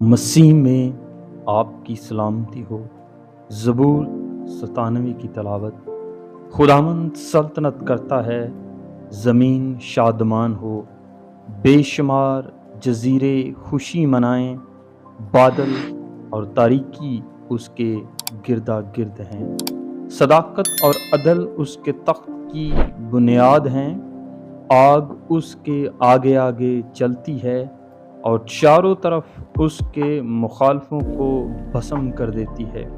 مسیح میں آپ کی سلامتی ہو۔ زبور 97 کی تلاوت۔ خداوند سلطنت کرتا ہے، زمین شادمان ہو، بے شمار جزیرے خوشی منائیں، بادل اور تاریکی اس کے گردا گرد ہیں۔ صداقت اور عدل اس کے تخت کی بنیاد ہیں، آگ اس کے آگے آگے چلتی ہے اور چاروں طرف اس کے مخالفوں کو بھسم کر دیتی ہے۔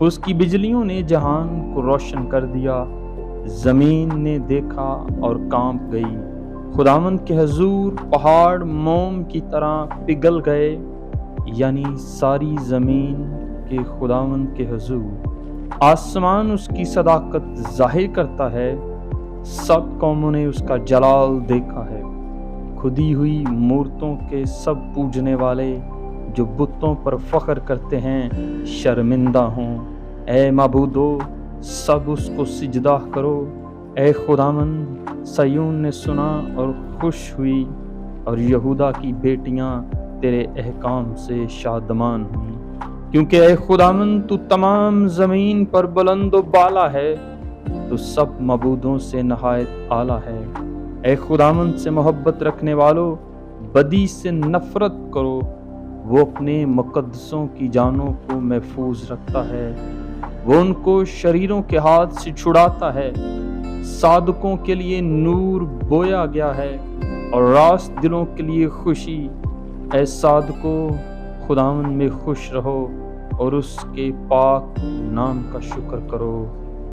اس کی بجلیوں نے جہان کو روشن کر دیا، زمین نے دیکھا اور کانپ گئی۔ خداوند کے حضور پہاڑ موم کی طرح پگھل گئے، یعنی ساری زمین کے خداوند کے حضور۔ آسمان اس کی صداقت ظاہر کرتا ہے، سب قوموں نے اس کا جلال دیکھا ہے۔ کھدی ہوئی مورتوں کے سب پوجنے والے جو بتوں پر فخر کرتے ہیں شرمندہ ہوں۔ اے معبودو، سب اس کو سجدہ کرو۔ اے خداوند، صیون نے سنا اور خوش ہوئی، اور یہودا کی بیٹیاں تیرے احکام سے شادمان ہوئیں۔ کیونکہ اے خداوند، تو تمام زمین پر بلند و بالا ہے، تو سب معبودوں سے نہایت اعلیٰ ہے۔ اے خداوند سے محبت رکھنے والو، بدی سے نفرت کرو۔ وہ اپنے مقدسوں کی جانوں کو محفوظ رکھتا ہے، وہ ان کو شریروں کے ہاتھ سے چھڑاتا ہے۔ صادقوں کے لیے نور بویا گیا ہے، اور راست دلوں کے لیے خوشی۔ اے صادقو، خداوند میں خوش رہو، اور اس کے پاک نام کا شکر کرو۔